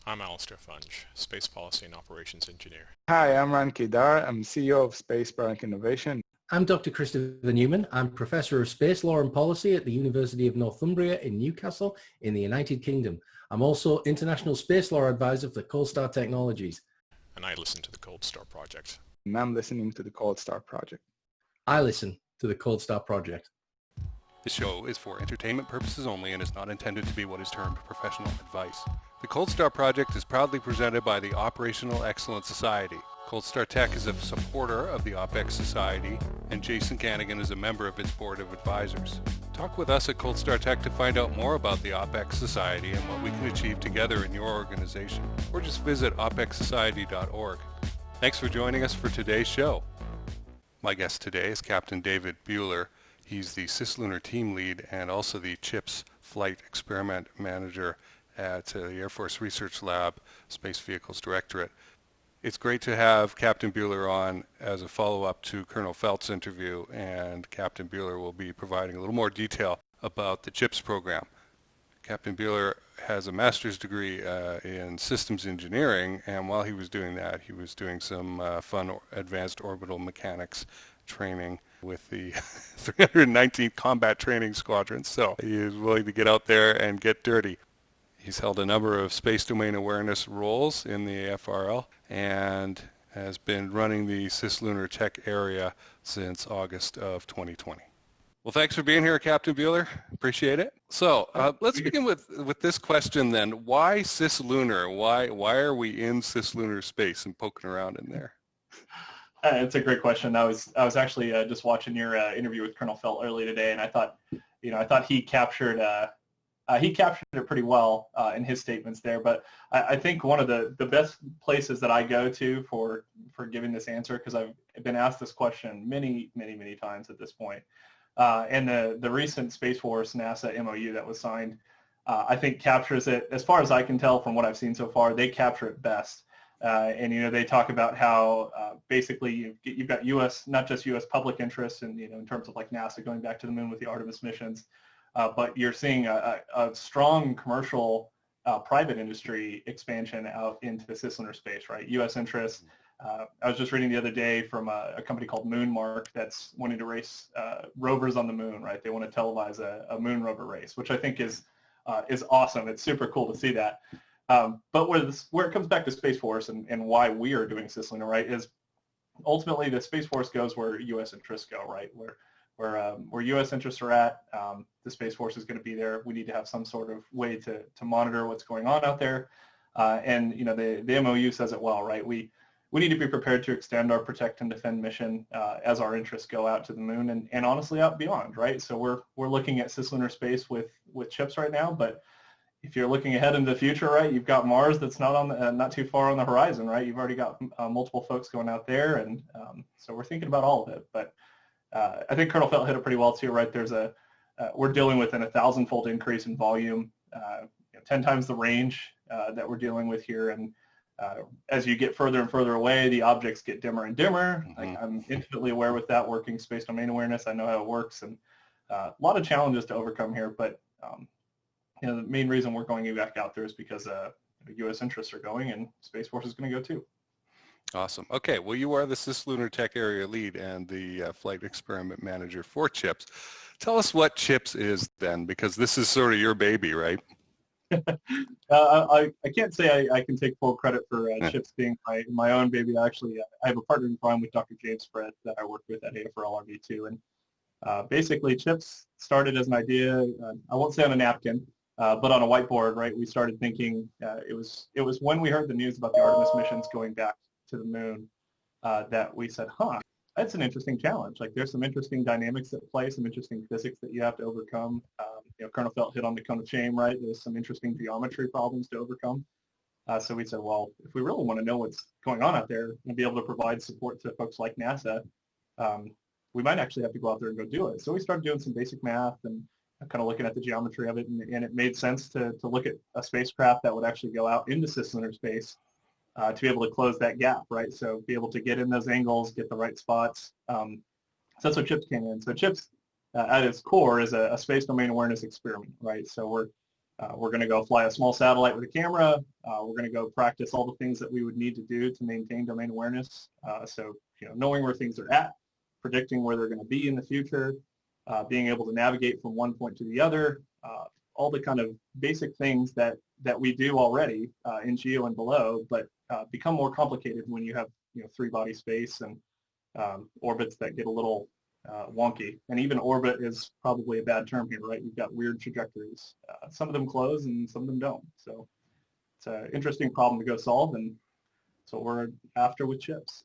I'm Alistair Funge, Space Policy and Operations Engineer. Hi, I'm Ran Kedar. I'm CEO of Space Product Innovation. I'm Dr. Christopher Newman. I'm Professor of Space Law and Policy at the University of Northumbria in Newcastle in the United Kingdom. I'm also International Space Law Advisor for Cold Star Technologies. And I listen to the Cold Star Project. And I'm listening to the Cold Star Project. I listen to the Cold Star Project. This show is for entertainment purposes only and is not intended to be what is termed professional advice. The Cold Star Project is proudly presented by the Operational Excellence Society. Cold Star Tech is a supporter of the OPEX Society, and Jason Kanigan is a member of its board of advisors. Talk with us at Cold Star Tech to find out more about the OPEX Society and what we can achieve together in your organization, or just visit opexsociety.org. Thanks for joining us for today's show. My guest today is Captain David Buehler. He's the cislunar team lead and also the CHPS flight experiment manager at the Air Force Research Lab, Space Vehicles Directorate. It's great to have Captain Buehler on as a follow-up to Colonel Felt's interview, and Captain Buehler will be providing a little more detail about the CHPS program. Captain Buehler has a master's degree in systems engineering, and while he was doing that, he was doing some fun advanced orbital mechanics training with the 319th Combat Training Squadron, so he is willing to get out there and get dirty. He's held a number of space domain awareness roles in the AFRL and has been running the cislunar tech area since August of 2020. Well, thanks for being here, Captain Buehler. Appreciate it. So let's begin with this question then. Why cislunar? Why are we in cislunar space and poking around in there? It's a great question. I was actually just watching your interview with Colonel Felt earlier today, and I thought he captured it pretty well in his statements there. But I think one of the best places that I go to for giving this answer, because I've been asked this question many times at this point, and the recent Space Force NASA MOU that was signed, I think captures it, as far as I can tell from what I've seen so far. They capture it best. And they talk about how basically you've got U.S., not just U.S. public interest, and in terms of like NASA going back to the moon with the Artemis missions, but you're seeing a strong commercial private industry expansion out into the cislunar space, right? U.S. interest. I was just reading the other day from a company called Moonmark that's wanting to race rovers on the moon, right? They want to televise a moon rover race, which I think is awesome. It's super cool to see that. But where it comes back to Space Force and why we are doing cislunar, right, is ultimately the Space Force goes where U.S. interests go, right? Where U.S. interests are at, the Space Force is going to be there. We need to have some sort of way to monitor what's going on out there. And the MOU says it well, right? We need to be prepared to extend our protect and defend mission as our interests go out to the moon and honestly out beyond, right? So we're looking at cislunar space with CHPS right now, but if you're looking ahead into the future, right, you've got Mars that's not too far on the horizon, right? You've already got multiple folks going out there, and so we're thinking about all of it. But I think Colonel Felt hit it pretty well too, right? We're dealing with an 1,000-fold increase in volume, 10 times the range that we're dealing with here, and as you get further and further away, the objects get dimmer and dimmer. Mm-hmm. Like, I'm intimately aware with that, working space domain awareness. I know how it works, and a lot of challenges to overcome here, but the main reason we're going back out there is because U.S. interests are going, and Space Force is going to go too. Awesome. Okay, well, you are the cislunar tech area lead and the flight experiment manager for CHPS. Tell us what CHPS is then, because this is sort of your baby, right? I can't say I can take full credit for CHPS being my own baby. Actually, I have a partner in crime with Dr. James Fred that I work with at AFRL RV2, and basically CHPS started as an idea, I won't say on a napkin, but on a whiteboard, right? We started thinking, it was when we heard the news about the Artemis missions going back to the moon that we said, that's an interesting challenge. Like, there's some interesting dynamics at play, some interesting physics that you have to overcome. Colonel Felt hit on the cone of shame, right? There's some interesting geometry problems to overcome. So we said, well, if we really want to know what's going on out there and be able to provide support to folks like NASA, we might actually have to go out there and go do it. So we started doing some basic math and kind of looking at the geometry of it, and it made sense to look at a spacecraft that would actually go out into cislunar space to be able to close that gap, right? So be able to get in those angles, get the right spots. So that's what CHPS came in. So CHPS, at its core, is a space domain awareness experiment, right? So We're going to go fly a small satellite with a camera. We're going to go practice all the things that we would need to do to maintain domain awareness. So, knowing where things are at, predicting where they're going to be in the future, being able to navigate from one point to the other, all the kind of basic things that we do already in GEO and below, but become more complicated when you have 3-body space and orbits that get a little wonky. And even orbit is probably a bad term here, right? You've got weird trajectories. Some of them close and some of them don't. So it's an interesting problem to go solve, and that's what we're after with CHPS.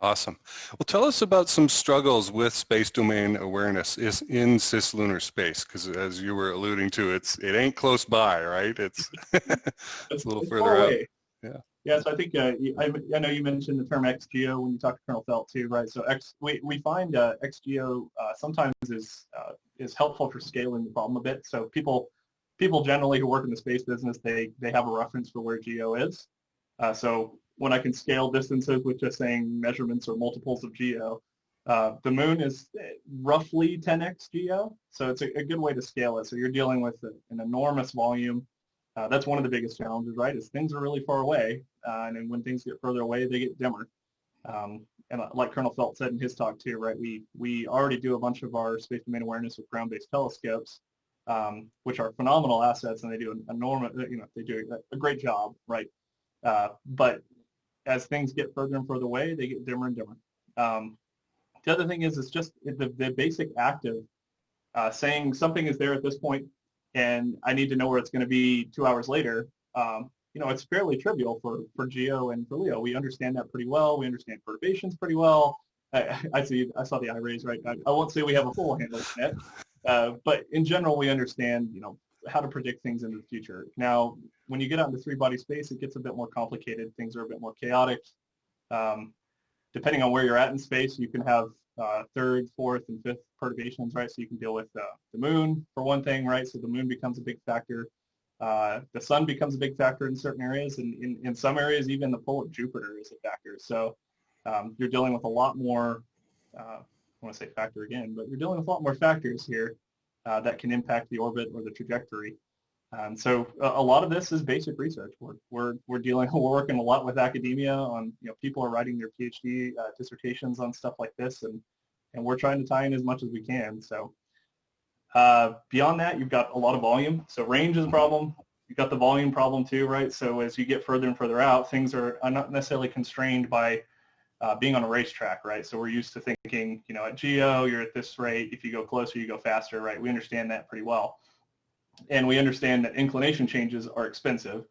Awesome. Well, tell us about some struggles with space domain awareness in cislunar space, because as you were alluding to, it ain't close by, right? It's it's a little further out. Yeah, so I think I know you mentioned the term XGEO when you talked to Colonel Felt too, right? So we find XGEO sometimes is helpful for scaling the problem a bit. So people generally who work in the space business, they have a reference for where GEO is. So when I can scale distances with just saying measurements or multiples of GEO, the moon is roughly 10x GEO. So it's a good way to scale it. So you're dealing with an enormous volume. That's one of the biggest challenges, right, is things are really far away, and then when things get further away, they get dimmer. And like Colonel Felt said in his talk too, right, we already do a bunch of our space domain awareness with ground-based telescopes, which are phenomenal assets, and they do they do a great job, right? But as things get further and further away, they get dimmer and dimmer. The other thing is, it's just the basic act of saying something is there at this point, and I need to know where it's going to be 2 hours later. It's fairly trivial for GEO and for LEO. We understand that pretty well. We understand perturbations pretty well. I saw the eye raise, right? I won't say we have a full handle on it, but in general, we understand, how to predict things into the future. Now, when you get out into 3-body space, it gets a bit more complicated. Things are a bit more chaotic. Depending on where you're at in space, you can have 3rd, 4th, and 5th perturbations, right? So you can deal with the moon for one thing, right? So the moon becomes a big factor. The sun becomes a big factor in certain areas, and in some areas, even the pull of Jupiter is a factor. So you're dealing with a lot more, I want to say factor again, but you're dealing with a lot more factors here that can impact the orbit or the trajectory. So a lot of this is basic research. We're working a lot with academia on, people are writing their PhD dissertations on stuff like this, and we're trying to tie in as much as we can. So beyond that, you've got a lot of volume. So range is a problem. You've got the volume problem too, right? So as you get further and further out, things are not necessarily constrained by being on a racetrack, right? So we're used to thinking, at GEO, you're at this rate. If you go closer, you go faster, right? We understand that pretty well. And we understand that inclination changes are expensive.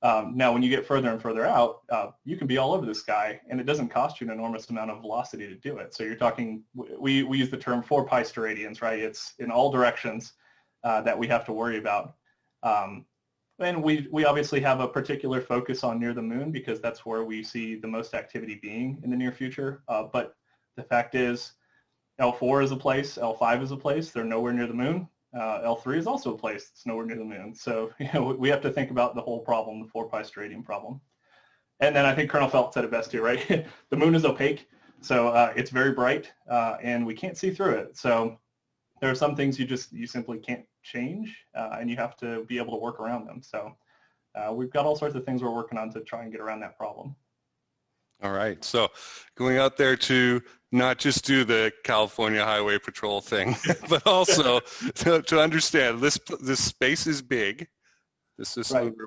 Now, when you get further and further out, you can be all over the sky, and it doesn't cost you an enormous amount of velocity to do it. So you're talking, we use the term 4 pi steradians, right? It's in all directions that we have to worry about. And we obviously have a particular focus on near the moon because that's where we see the most activity being in the near future. But the fact is, L4 is a place, L5 is a place. They're nowhere near the moon. L3 is also a place that's nowhere near the moon. So we have to think about the whole problem, the 4 pi steradian problem. And then I think Colonel Felt said it best too, right? The moon is opaque, so it's very bright, and we can't see through it. So there are some things you simply can't change, and you have to be able to work around them. So we've got all sorts of things we're working on to try and get around that problem. All right, so going out there to not just do the California Highway Patrol thing, but also to understand this space is big. This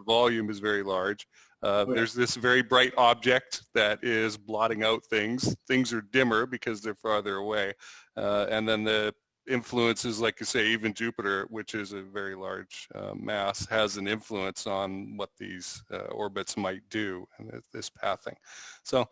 volume is very large. There's this very bright object that is blotting out things. Things are dimmer because they're farther away. And then the influences, like you say, even Jupiter, which is a very large mass, has an influence on what these orbits might do and this pathing. So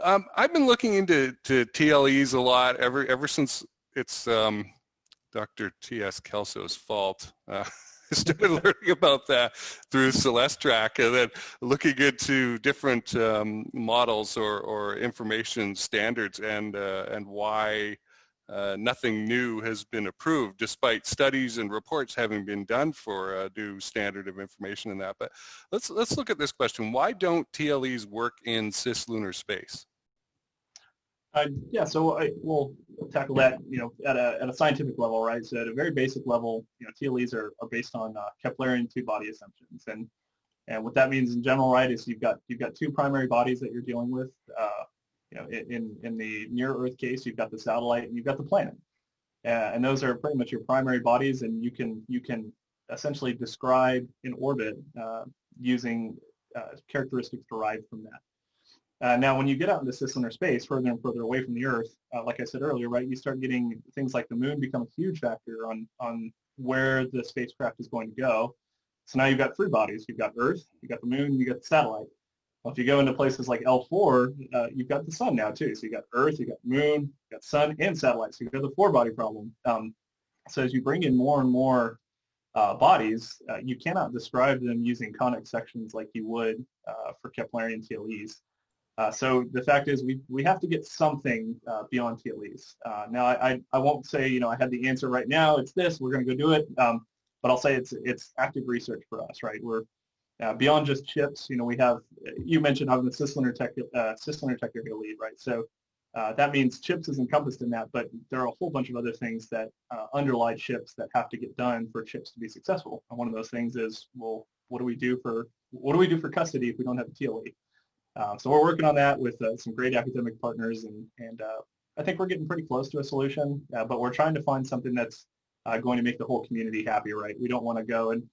I've been looking into TLEs a lot ever since it's Dr. T.S. Kelso's fault. I started learning about that through Celestrak, and then looking into different models or information standards and why nothing new has been approved, despite studies and reports having been done for a new standard of information in that. But let's look at this question. Why don't TLEs work in cislunar space? Yeah, so we'll tackle that, at a scientific level, right? So at a very basic level, TLEs are based on Keplerian two-body assumptions, and what that means in general, right, is you've got two primary bodies that you're dealing with. In the near Earth case, you've got the satellite and you've got the planet, and those are pretty much your primary bodies, and you can essentially describe in orbit using characteristics derived from that. Now, when you get out into cislunar space, further and further away from the Earth, like I said earlier, right, you start getting things like the moon become a huge factor on where the spacecraft is going to go. So now you've got three bodies. You've got Earth, you've got the moon, you've got the satellite. Well, if you go into places like L4, you've got the sun now too. So you've got Earth, you've got moon, you've got sun and satellite. So you've got the four-body problem. So as you bring in more and more bodies, you cannot describe them using conic sections like you would for Keplerian TLEs. So the fact is we have to get something beyond TLEs. Now, I won't say, I have the answer right now, it's this, we're going to go do it. But I'll say it's active research for us, right? We're beyond just chips. We have, you mentioned having the cislunar technical lead, right? So that means chips is encompassed in that, but there are a whole bunch of other things that underlie chips that have to get done for chips to be successful. And one of those things is, well, what do we do for custody if we don't have a TLE? So we're working on that with some great academic partners, and I think we're getting pretty close to a solution, but we're trying to find something that's going to make the whole community happy, right? We don't want to go and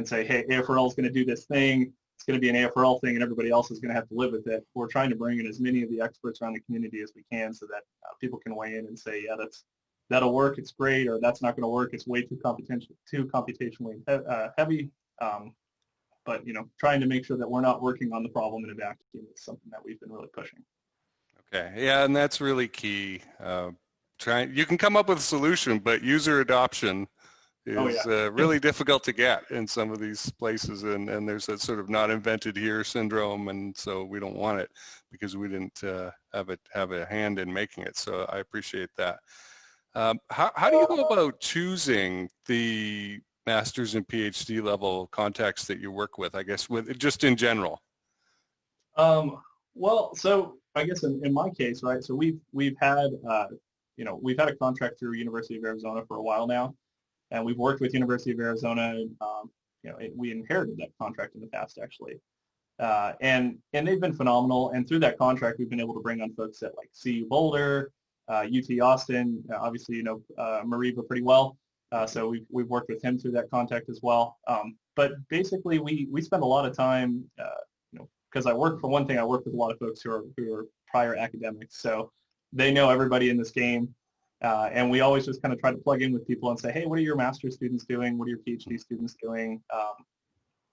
say, hey, AFRL is going to do this thing, it's going to be an AFRL thing, and everybody else is going to have to live with it. We're trying to bring in as many of the experts around the community as we can so that people can weigh in and say, yeah, that'll work, it's great, or that's not going to work, it's way too computationally heavy. But trying to make sure that we're not working on the problem in a vacuum is something that we've been really pushing. Okay, yeah, and that's really key. You can come up with a solution, but user adoption is really difficult to get in some of these places, and there's that sort of not invented here syndrome, and so we don't want it because we didn't have a hand in making it. So I appreciate that. How do you go about choosing the master's and PhD level contacts that you work with, I guess, with just in general? Well, so I guess in my case, right, so we've had a contract through University of Arizona for a while now, and we've worked with University of Arizona. We inherited that contract in the past, actually, and they've been phenomenal. And through that contract, we've been able to bring on folks at like CU Boulder, UT Austin, obviously Mariva pretty well. So we've worked with him through that contact as well. But basically, we spend a lot of time, because I work with a lot of folks who are prior academics, so they know everybody in this game, and we always just kind of try to plug in with people and say, hey, what are your master's students doing? What are your PhD students doing?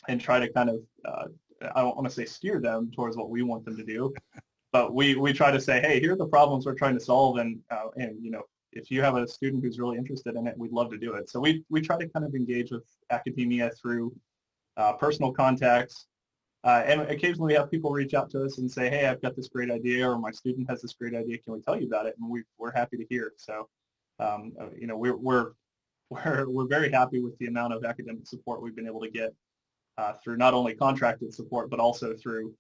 And try to kind of, I don't want to say steer them towards what we want them to do, but we try to say, hey, here are the problems we're trying to solve, and if you have a student who's really interested in it, we'd love to do it. So we try to kind of engage with academia through personal contacts. And occasionally we have people reach out to us and say, hey, I've got this great idea, or my student has this great idea. Can we tell you about it? And we're happy to hear. So, we're very happy with the amount of academic support we've been able to get through not only contracted support, but also through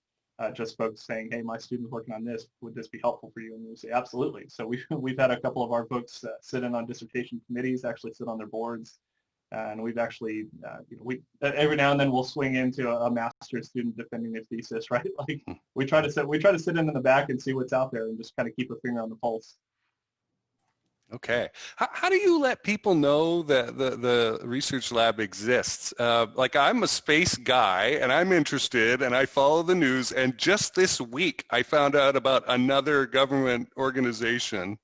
just folks saying, hey, my student's working on this. Would this be helpful for you? And we say, absolutely. So we've had a couple of our folks sit in on dissertation committees, actually sit on their boards. And we've actually, every now and then we'll swing into a master's student defending their thesis, right? Like we try to sit in the back and see what's out there and just kind of keep a finger on the pulse. Okay. How do you let people know that the research lab exists? Like I'm a space guy and I'm interested and I follow the news, and just this week I found out about another government organization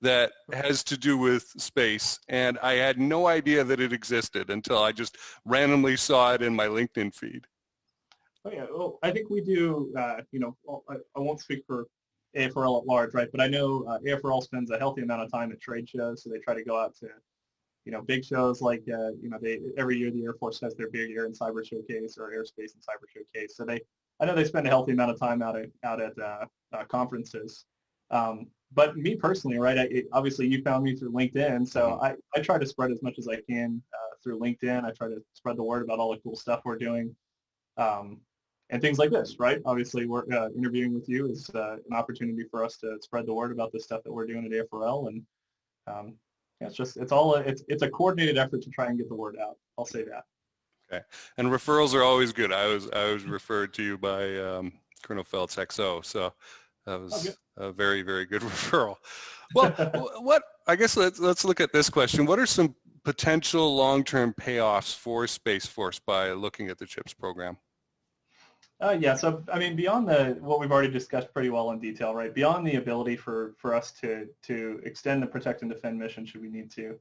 that has to do with space, and I had no idea that it existed until I just randomly saw it in my LinkedIn feed. Oh yeah, well, I think we do, I won't speak for AFRL at large, right, but I know AFRL spends a healthy amount of time at trade shows, so they try to go out to, big shows like, every year the Air Force has their big Air and Cyber Showcase or Airspace and Cyber Showcase, so I know they spend a healthy amount of time out at conferences. But me personally, right, obviously you found me through LinkedIn, so I try to spread as much as I can through LinkedIn. I try to spread the word about all the cool stuff we're doing. and things like this, right? Obviously, we're interviewing with you is an opportunity for us to spread the word about the stuff that we're doing at AFRL, and it's a coordinated effort to try and get the word out. I'll say that. Okay, and referrals are always good. I was referred to you by Colonel Felt's XO, so that was a very, very good referral. Well, I guess let's look at this question. What are some potential long-term payoffs for Space Force by looking at the CHPS program? So I mean, beyond what we've already discussed pretty well in detail, right? Beyond the ability for us to extend the protect and defend mission should we need to,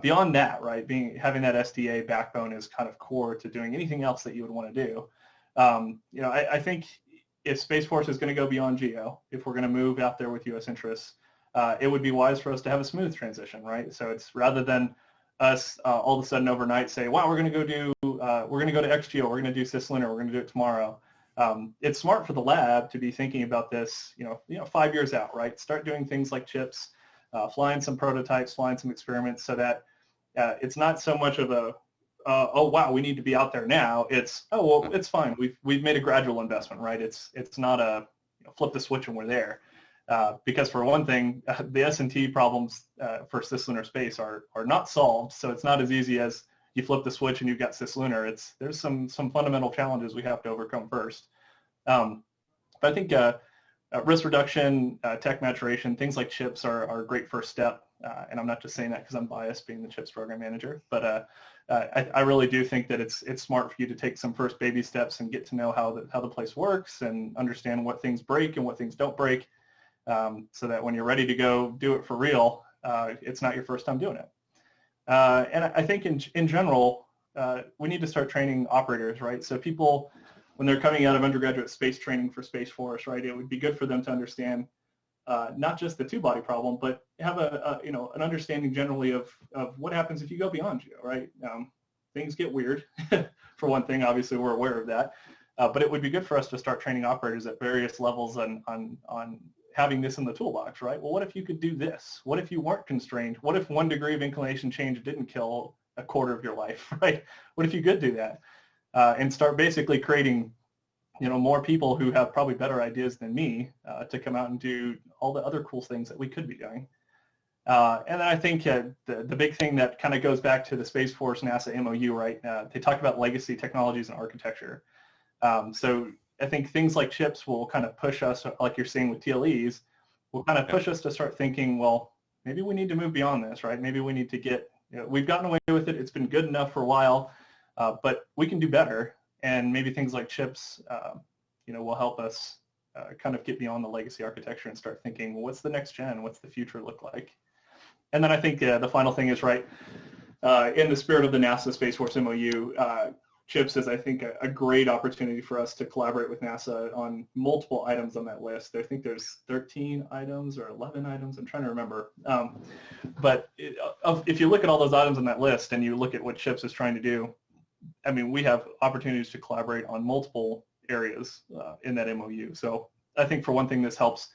beyond that, right? Having that SDA backbone is kind of core to doing anything else that you would want to do. I think if Space Force is going to go beyond GEO, if we're going to move out there with U.S. interests, it would be wise for us to have a smooth transition, right? So it's rather than us all of a sudden overnight say, wow, we're going to go to XGO, we're going to do cislunar, we're going to do it tomorrow. It's smart for the lab to be thinking about this, 5 years out, right? Start doing things like CHPS, flying some prototypes, flying some experiments, so that it's not so much of a oh wow, we need to be out there now. It's it's fine. We've made a gradual investment, right? It's not a flip the switch and we're there. Because for one thing, the S&T problems for cislunar space are not solved. So it's not as easy as you flip the switch and you've got cislunar. There's some fundamental challenges we have to overcome first. But I think risk reduction, tech maturation, things like CHPS are a great first step. And I'm not just saying that because I'm biased being the CHPS program manager, but I really do think that it's smart for you to take some first baby steps and get to know how the place works and understand what things break and what things don't break. So that when you're ready to go do it for real, it's not your first time doing it. And I think in general, we need to start training operators, right? So people, when they're coming out of undergraduate space training for Space Force, right, it would be good for them to understand not just the two-body problem, but have an understanding generally of what happens if you go beyond GEO, right? Things get weird, for one thing. Obviously, we're aware of that. But it would be good for us to start training operators at various levels on having this in the toolbox, right? Well, what if you could do this? What if you weren't constrained? What if 1 degree of inclination change didn't kill a quarter of your life, right? What if you could do that? And start basically creating, more people who have probably better ideas than me to come out and do all the other cool things that we could be doing. And then I think the big thing that kind of goes back to the Space Force NASA MOU, right? They talk about legacy technologies and architecture. So I think things like CHPS will kind of push us, like you're seeing with TLEs, will kind of push us to start thinking, well, maybe we need to move beyond this, right? Maybe we need to we've gotten away with it. It's been good enough for a while, but we can do better. And maybe things like CHPS, will help us kind of get beyond the legacy architecture and start thinking, well, what's the next gen? What's the future look like? And then I think the final thing is, right, in the spirit of the NASA Space Force MOU, CHPS is, I think, a great opportunity for us to collaborate with NASA on multiple items on that list. I think there's 13 items or 11 items. I'm trying to remember. But if you look at all those items on that list and you look at what CHPS is trying to do, I mean, we have opportunities to collaborate on multiple areas in that MOU. So I think for one thing, this helps.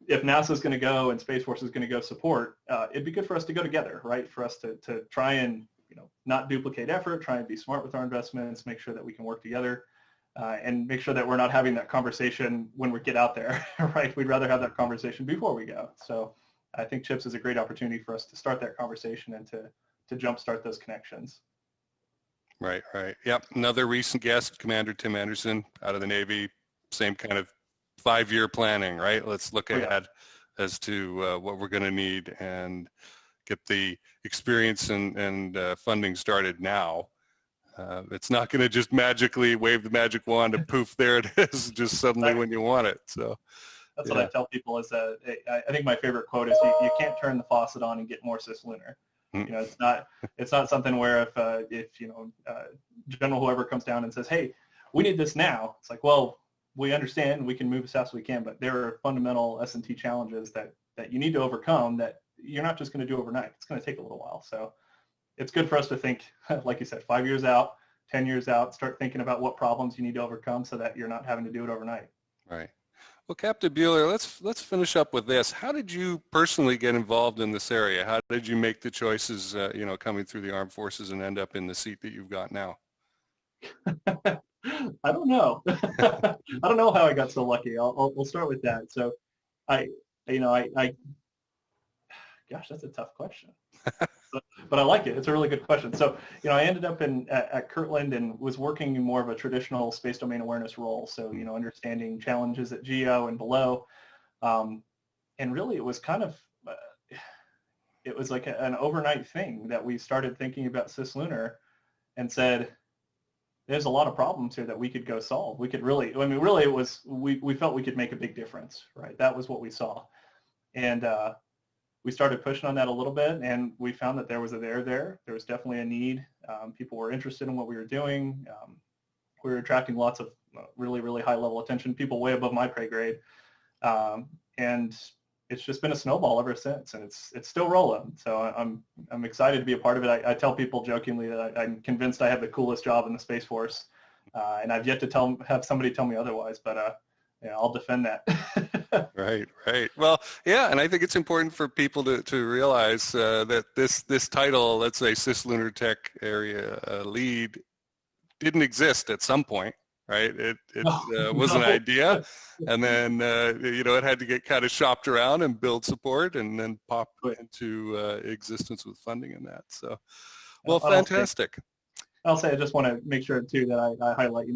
If NASA is going to go and Space Force is going to go support, it'd be good for us to go together, right? For us to try and not duplicate effort, try and be smart with our investments, make sure that we can work together, and make sure that we're not having that conversation when we get out there, right? We'd rather have that conversation before we go. So I think CHPS is a great opportunity for us to start that conversation and to jumpstart those connections. Right. Yep. Another recent guest, Commander Tim Anderson out of the Navy, same kind of 5-year planning, right? Let's look ahead as to what we're going to need and get the experience and funding started now. It's not going to just magically wave the magic wand and poof, there it is, just suddenly when you want it. So that's what I tell people is that I think my favorite quote is you can't turn the faucet on and get more cislunar. It's not something where if General whoever comes down and says, hey, we need this now. It's like, well, we understand we can move as fast as we can, but there are fundamental S&T challenges that you need to overcome that you're not just going to do overnight. It's going to take a little while. So it's good for us to think, like you said, 5 years out, 10 years out, start thinking about what problems you need to overcome so that you're not having to do it overnight. Right. Well, Captain Buehler, let's finish up with this. How did you personally get involved in this area? How did you make the choices, coming through the armed forces and end up in the seat that you've got now? I don't know. I don't know how I got so lucky. I'll start with that. So I gosh, that's a tough question. But I like it. It's a really good question. So, I ended up at Kirtland and was working in more of a traditional space domain awareness role. So, understanding challenges at GEO and below. And really it was kind of, it was like an overnight thing that we started thinking about cislunar and said, there's a lot of problems here that we could go solve. We could really, really it was, we felt we could make a big difference, right? That was what we saw. And we started pushing on that a little bit, and we found that there was a there. There was definitely a need. People were interested in what we were doing. We were attracting lots of really, really high level attention, people way above my pay grade. And it's just been a snowball ever since, and it's still rolling. So I'm excited to be a part of it. I tell people jokingly that I'm convinced I have the coolest job in the Space Force, and I've yet to have somebody tell me otherwise, but I'll defend that. Right. Well, yeah, and I think it's important for people to realize that this title, let's say cislunar tech area lead, didn't exist at some point, right? It was an idea, and then it had to get kind of shopped around and build support, and then pop into existence with funding and that. So, well, fantastic. I'll say I just want to make sure too that I highlight,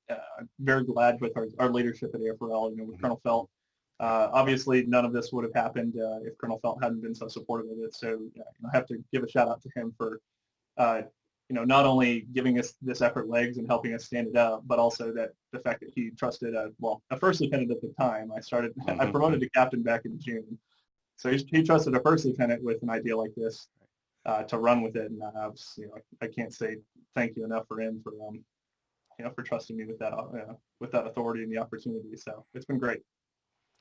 that I'm very glad with our leadership at AFRL, with Colonel Felt. Obviously, none of this would have happened if Colonel Felt hadn't been so supportive of it. So I have to give a shout out to him for, not only giving us this effort legs and helping us stand it up, but also that the fact that he trusted a first lieutenant at the time. I promoted to captain back in June. So he trusted a first lieutenant with an idea like this to run with it. And I can't say thank you enough for him for trusting me with that authority and the opportunity. So it's been great.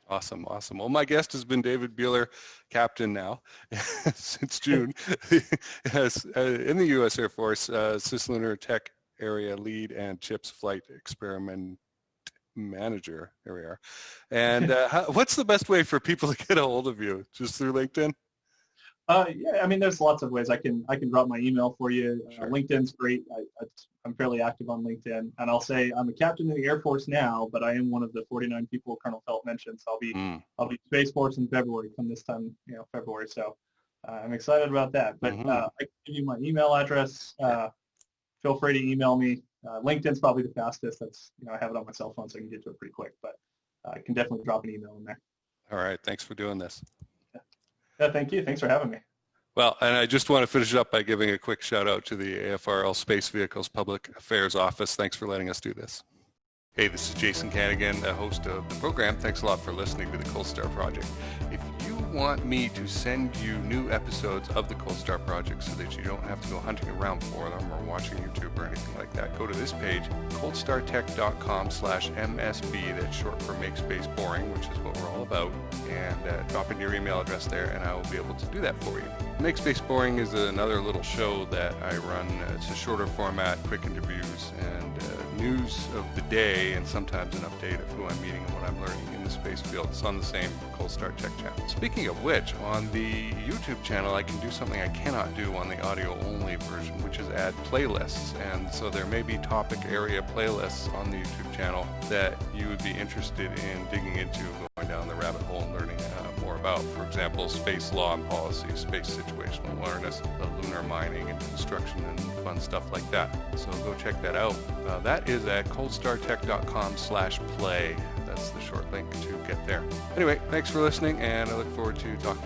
Awesome. Well, my guest has been David Buehler, captain now since June, yes, in the U.S. Air Force, cislunar tech area lead and CHPS flight experiment manager. There we are. And what's the best way for people to get a hold of you? Just through LinkedIn? Yeah, there's lots of ways. I can drop my email for you. Sure. LinkedIn's great. I'm fairly active on LinkedIn, and I'll say I'm a captain in the Air Force now, but I am one of the 49 people Colonel Felt mentioned. So I'll be Space Force in February. Come this time, February. So I'm excited about that. But I can give you my email address. Feel free to email me. LinkedIn's probably the fastest. That's I have it on my cell phone, so I can get to it pretty quick. But I can definitely drop an email in there. All right. Thanks for doing this. Yeah, thank you. Thanks for having me. Well, and I just want to finish it up by giving a quick shout out to the AFRL Space Vehicles Public Affairs Office. Thanks for letting us do this. Hey, this is Jason Kanigan, the host of the program. Thanks a lot for listening to the Cold Star Project. If you want me to send you new episodes of the Cold Star Project so that you don't have to go hunting around for them or watching YouTube or anything like that, go to this page, coldstartech.com/MSB. That's short for Make Space Boring, which is what we're all about. And drop in your email address there, and I will be able to do that for you. Make Space Boring is another little show that I run. It's a shorter format, quick interviews, and news of the day, and sometimes an update of who I'm meeting and what I'm learning in the space field. It's on the same Cold Star Tech channel. Speaking of which, on the YouTube channel, I can do something I cannot do on the audio-only version, which is add playlists. And so there may be topic area playlists on the YouTube channel that you would be interested in digging into, going down the rabbit hole and learning more about. For example, space law and policy, space situational awareness, lunar mining and construction and fun stuff like that. So go check that out. That is at coldstartech.com/play. That's the short link to get there. Anyway, thanks for listening, and I look forward to talking